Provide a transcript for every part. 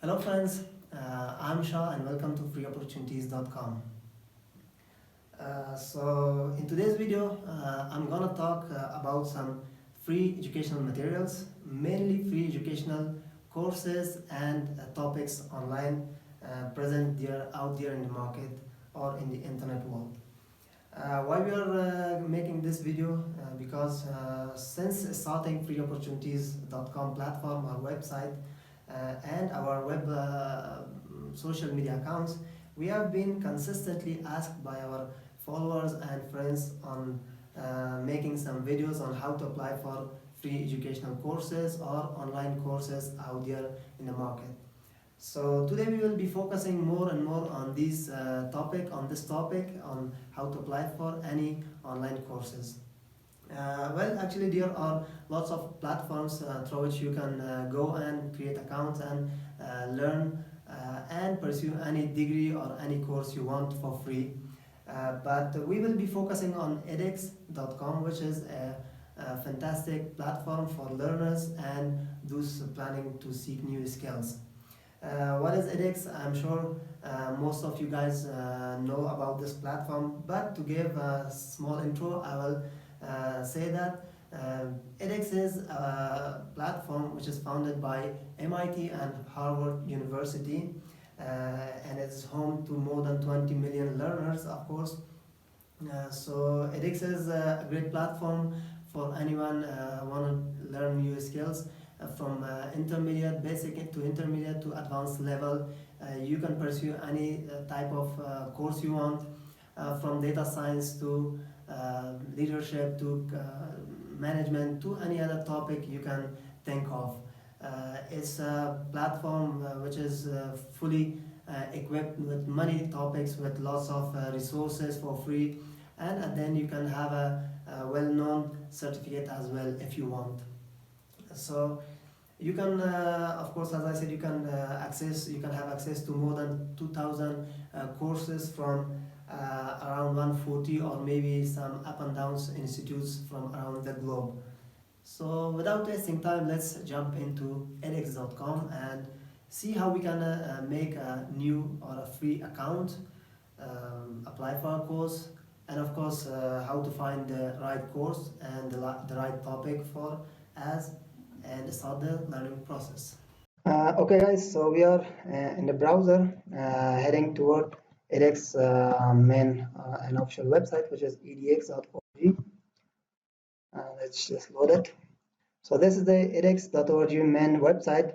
Hello friends, I'm Shah and welcome to 𝗙𝗶𝘀𝗶 So in today's video, I'm gonna talk about some free educational materials, mainly free educational courses and topics online present out there in the market or in the internet world. Why we are making this video? Because since starting 𝗙𝗶𝘀𝗶 platform, our website, and our web social media accounts, we have been consistently asked by our followers and friends on making some videos on how to apply for free educational courses or online courses out there in the market. So today we will be focusing more and more on this topic, on how to apply for any online courses. Well, actually there are lots of platforms through which you can go and create accounts and learn and pursue any degree or any course you want for free. But we will be focusing on edX.com, which is a fantastic platform for learners and those planning to seek new skills. What is edX? I'm sure most of you guys know about this platform, but to give a small intro, I will say that edX is a platform which is founded by MIT and Harvard University, and it's home to more than 20 million learners, of course. So edX is a great platform for anyone want to learn new skills from intermediate, basic to intermediate to advanced level. You can pursue any type of course you want, from data science to leadership to management to any other topic you can think of. It's a platform which is fully equipped with many topics, with lots of resources for free, and then you can have a well-known certificate as well if you want. So you can, of course, as I said, you can have access to more than 2,000 courses from around 140 or maybe some up and downs institutes from around the globe. So without wasting time, let's jump into edX.com and see how we can make a new or a free account, apply for a course, and of course how to find the right course and the right topic for us and start the learning process. Okay guys, so we are in the browser heading toward edX main and official website, which is edx.org. Let's just load it. So this is the edX.org main website.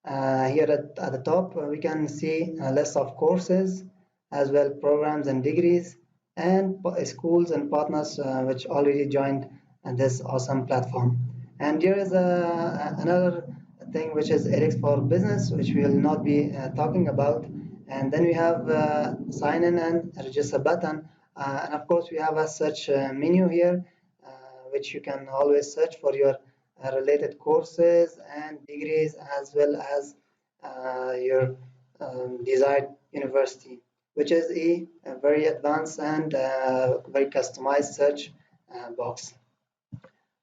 Here at the top we can see a list of courses, as well programs and degrees, and schools and partners which already joined this awesome platform. And here is another thing, which is edX for Business, which we will not be talking about. And then we have sign in and register button, and of course we have a search menu here, which you can always search for your related courses and degrees, as well as your desired university, which is a very advanced and very customized search box.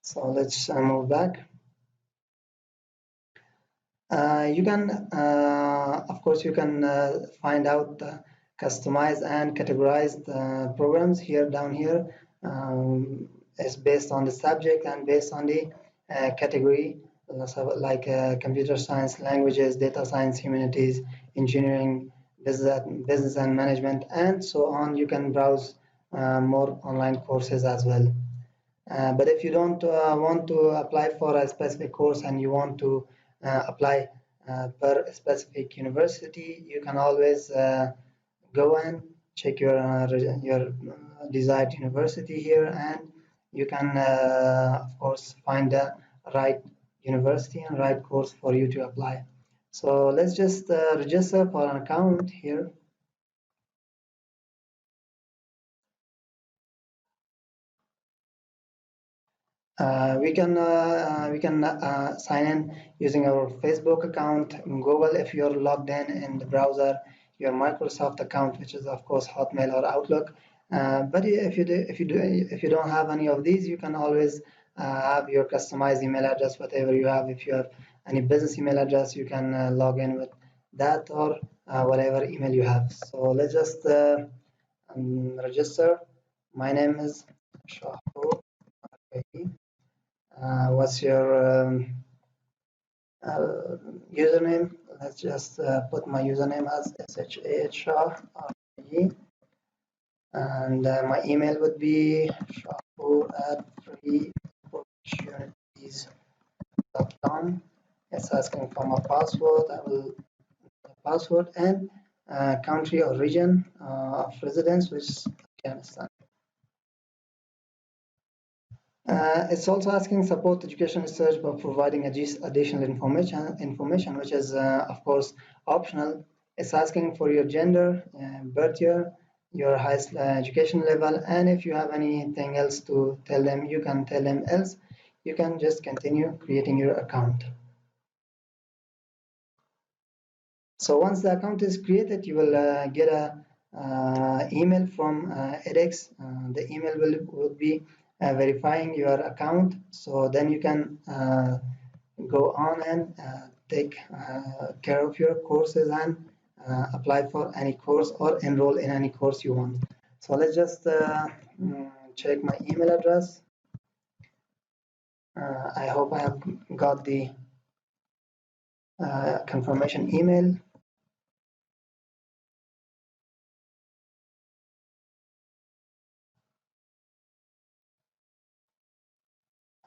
So let's move back. You can, of course, you can find out customized and categorized programs here down here. Is based on the subject and based on the category, like computer science, languages, data science, humanities, engineering, business and management, and so on. You can browse more online courses as well. But if you don't want to apply for a specific course and you want to apply per specific university, you can always go and check your desired university here, and you can of course find the right university and right course for you to apply. So let's just register for an account here. We can sign in using our Facebook account, Google if you're logged in the browser, your Microsoft account, which is of course Hotmail or Outlook. But if you don't have any of these, you can always have your customized email address, whatever you have. If you have any business email address, you can log in with that or whatever email you have. So let's just register. My name is 𝗩𝗲𝗂𝗪𝗲𝗍. What's your username? Let's just put my username as 𝗩𝗲𝗂𝗪𝗲𝗍, and my email would be 𝗩𝗲𝗂𝗪𝗲𝗍@freeopportunities.com. It's asking for my password. I will password and country or region of residence, which is Afghanistan. It's also asking support education research by providing additional information, which is of course optional. It's asking for your gender, birth year, your highest education level, and if you have anything else to tell them, you can tell them. Else you can just continue creating your account. So once the account is created, you will get a email from edX. The email will be verifying your account. So then you can go on and take care of your courses and apply for any course or enroll in any course you want. So let's just check my email address. I hope I have got the confirmation email.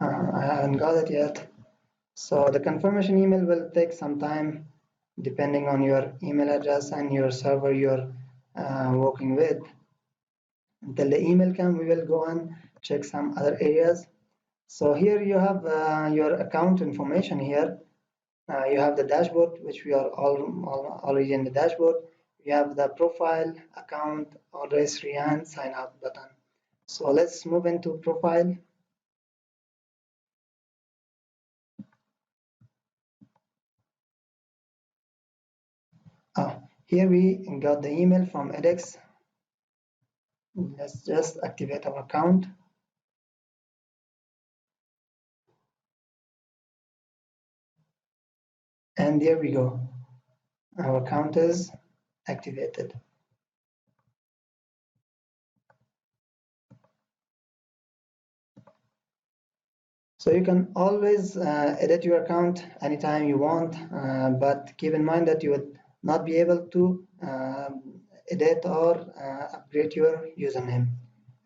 I haven't got it yet. So the confirmation email will take some time depending on your email address and your server you're working with. Until the email comes, we will go and check some other areas. So here you have your account information here. You have the dashboard, which we are already in the dashboard. You have the profile, account, order history, and sign up button. So let's move into profile. Here we got the email from edX. Let's just activate our account. And there we go. Our account is activated. So you can always edit your account anytime you want, but keep in mind that you would not be able to edit or upgrade your username.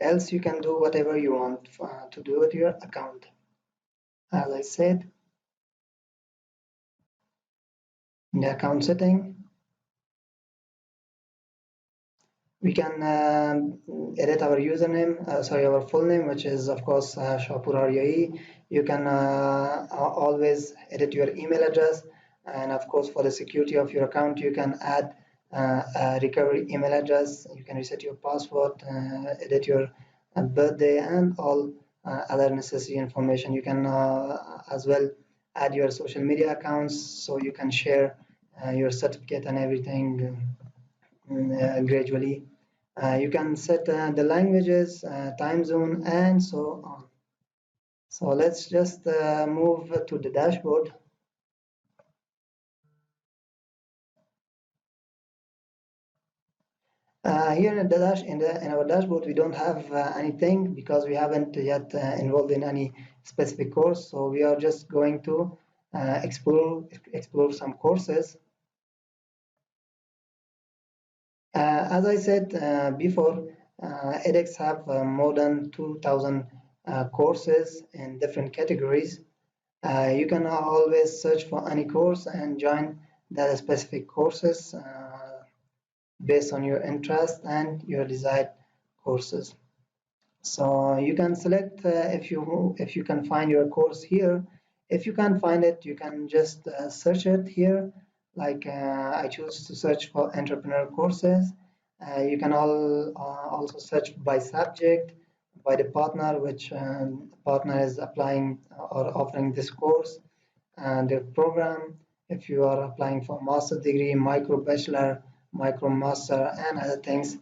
Else you can do whatever you want to do with your account. As I said, in the account setting, we can edit our username, our full name, which is of course 𝗩𝗲𝗂𝗪𝗲𝗍. You can always edit your email address, and of course for the security of your account, you can add a recovery email address. You can reset your password, edit your birthday, and all other necessary information. You can as well add your social media accounts, so you can share your certificate and everything gradually. You can set the languages, time zone, and so on. So let's just move to the dashboard. Here in our dashboard, we don't have anything because we haven't yet enrolled in any specific course. So we are just going to explore some courses. As I said before, edX have more than 2,000 courses in different categories. You can always search for any course and join the specific courses based on your interest and your desired courses. So you can select if you can find your course here. If you can't find it, you can just search it here. Like I choose to search for entrepreneur courses. You can also search by subject, by the partner, which partner is applying or offering this course, and the program. If you are applying for master's degree, micro bachelor, micro master, and other things,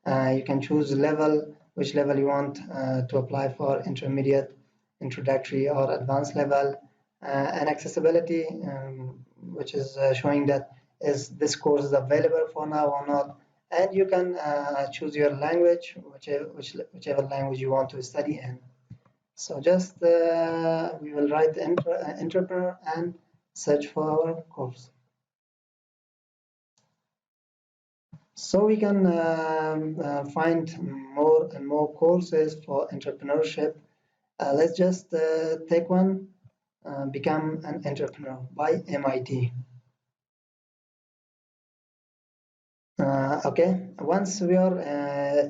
you can choose level, which level you want to apply for, intermediate, introductory, or advanced level, and accessibility, which is showing that is this course is available for now or not, and you can choose your language, whichever language you want to study in. So just we will write entrepreneur and search for our course. So we can find more and more courses for entrepreneurship. Let's just take one, Become an Entrepreneur by MIT. Okay, once we are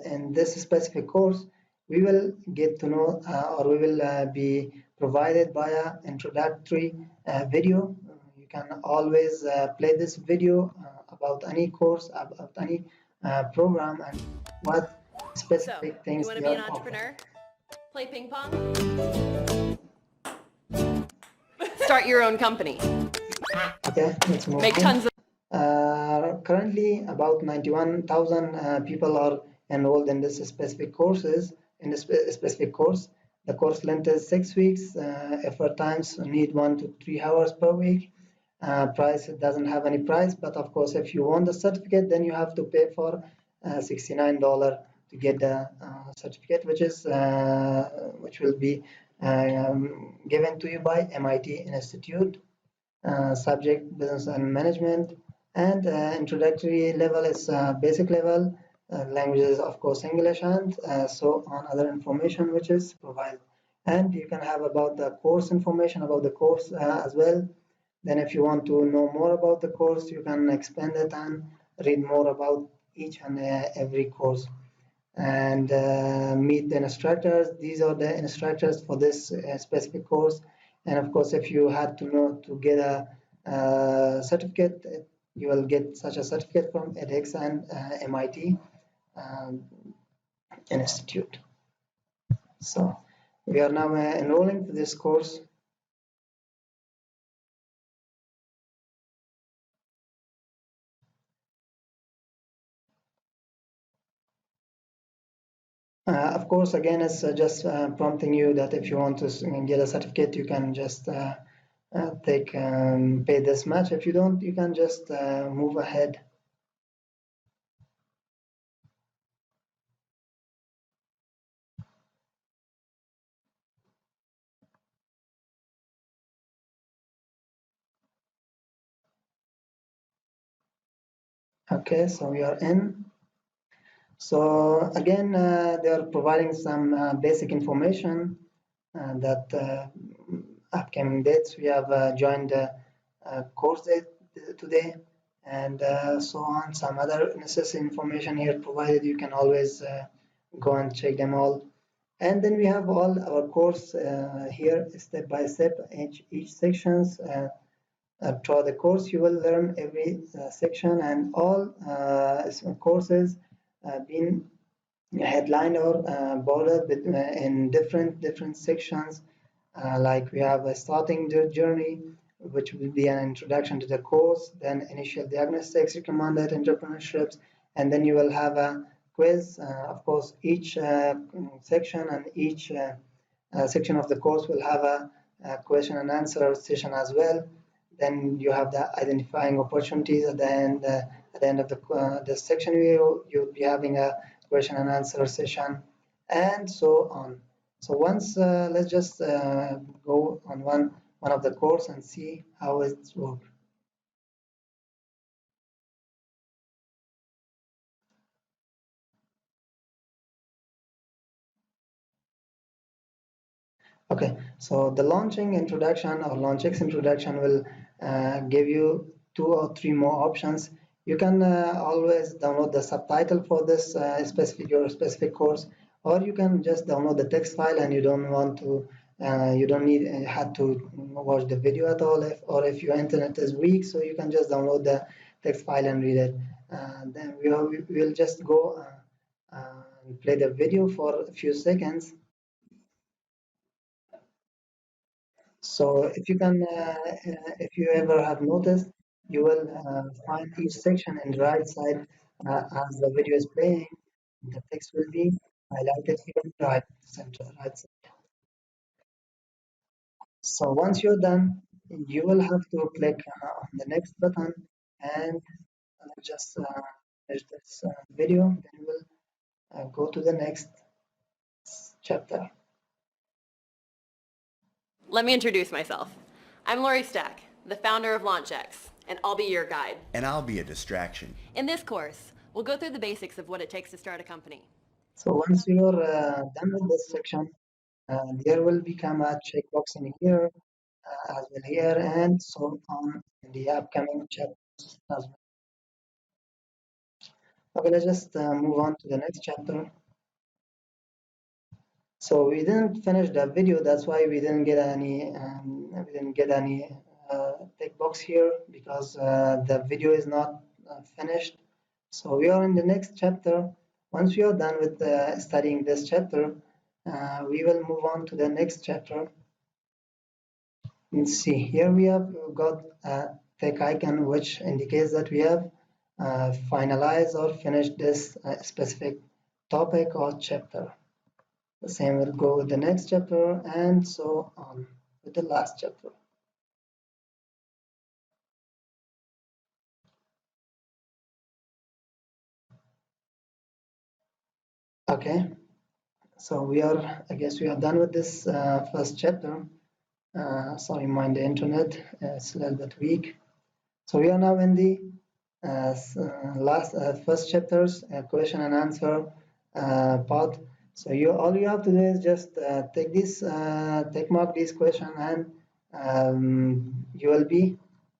in this specific course, we will get to know or we will be provided by an introductory video. You can always play this video about any course, about any program, and what specific things you want to they be are an entrepreneur? offering. Play ping pong? Start your own company. Okay, let's move Make on. tons of Currently, about 91,000 people are enrolled in this specific courses. In this specific course, the course length is 6 weeks. Effort times need 1 to 3 hours per week. Price, it doesn't have any price, but of course, if you want the certificate, then you have to pay for $69 to get the certificate, which will be given to you by MIT Institute. Subject business and management, and introductory level is basic level. Languages, of course, English, and so on other information which is provided. And you can have about the course information about the course as well. Then if you want to know more about the course, you can expand it and read more about each and every course, and meet the instructors. These are the instructors for this specific course. And of course, if you had to know to get a certificate, you will get such a certificate from edX and MIT um, Institute. So we are now enrolling to this course. Of course, again, it's just prompting you that if you want to get a certificate, you can just pay this much. If you don't, you can just move ahead. Okay, so we are in. So again, they are providing some basic information that upcoming dates. We have joined the course date today, and so on. Some other necessary information here provided. You can always go and check them all. And then we have all our course here, step by step, each sections. Throughout the course, you will learn every section, and all courses being headlined or bordered in different sections. Like we have a starting journey, which will be an introduction to the course, then initial diagnostics, recommended entrepreneurships, and then you will have a quiz. Of course, each section and each section of the course will have a question and answer session as well. Then you have the identifying opportunities at the end. At the end of the section, you'll be having a question and answer session, and so on. So once let's just go on one of the course and see how it works. Okay, so the launching introduction or LaunchX introduction will give you 2 or 3 more options. You can always download the subtitle for this your specific course, or you can just download the text file, and you don't want to, you don't need had to watch the video at all. If your internet is weak, so you can just download the text file and read it. Then we'll just go and play the video for a few seconds. So if you ever have noticed, you will find each section in the right side as the video is playing. The text will be highlighted here in the right center, right side. So once you're done, you will have to click on the next button and let's just finish this video, then we'll go to the next chapter. Let me introduce myself. I'm 𝗪𝗲𝗀𝗃𝗃, the founder of 𝗠𝗲𝗃𝗃, and I'll be your guide. And I'll be a distraction. In this course, we'll go through the basics of what it takes to start a company. So once you're done with this section, there will become a checkbox in here, as well here, and so on in the upcoming chapters as well. Okay, let's just move on to the next chapter. So we didn't finish the video, that's why we didn't get any tick box here, because the video is not finished. So we are in the next chapter. Once we are done with studying this chapter, we will move on to the next chapter. Let's see, here we have got a tick icon which indicates that we have finalized or finished this specific topic or chapter. The same will go with the next chapter, and so on with the last chapter. Okay, so I guess we are done with this first chapter. Sorry, mind the internet, it's a little bit weak. So we are now in the first chapter's question and answer part. So all you have to do is just take mark this question, and you will be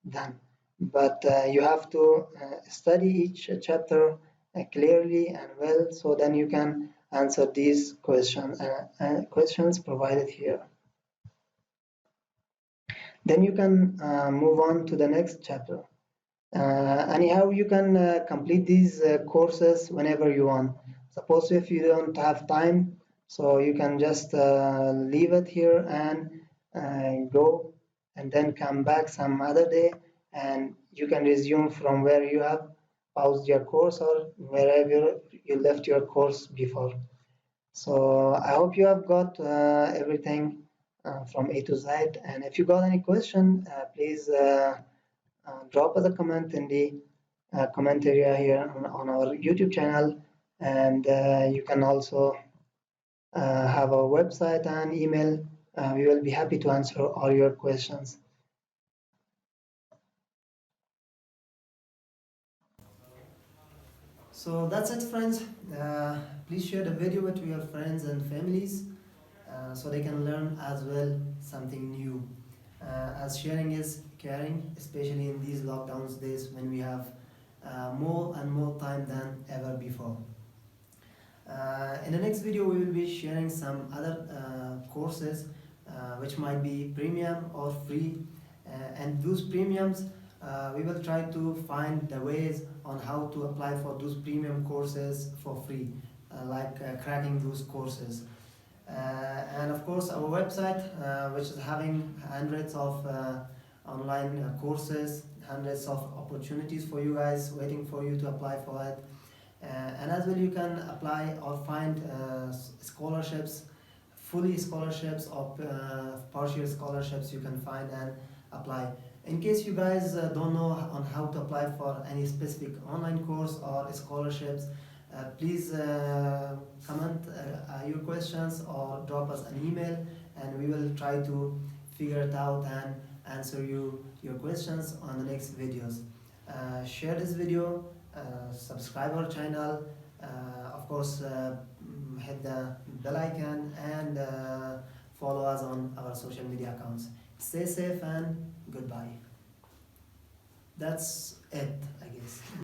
done. But you have to study each chapter clearly and well, so then you can answer these questions provided here. Then you can move on to the next chapter. Anyhow, you can complete these courses whenever you want. Suppose if you don't have time, so you can just leave it here and go, and then come back some other day, and you can resume from where you have paused your course or wherever you left your course before. So I hope you have got everything from A to Z, and if you got any question, please drop us a comment in the comment area here on our YouTube channel, and you can also have our website and email. We will be happy to answer all your questions. So that's it, friends. Please share the video with your friends and families so they can learn as well something new. As sharing is caring, especially in these lockdowns days when we have more and more time than ever before. In the next video, we will be sharing some other courses which might be premium or free, and those premiums we will try to find the ways on how to apply for those premium courses for free, like cracking those courses. And of course our website, which is having hundreds of online courses, hundreds of opportunities for you guys waiting for you to apply for it. And as well, you can apply or find scholarships, fully scholarships or partial scholarships you can find and apply. In case you guys don't know on how to apply for any specific online course or scholarships, please comment your questions or drop us an email, and we will try to figure it out and answer your questions on the next videos. Share this video, subscribe our channel, of course hit the bell icon, and follow us on our social media accounts. Stay safe and goodbye. That's it, I guess.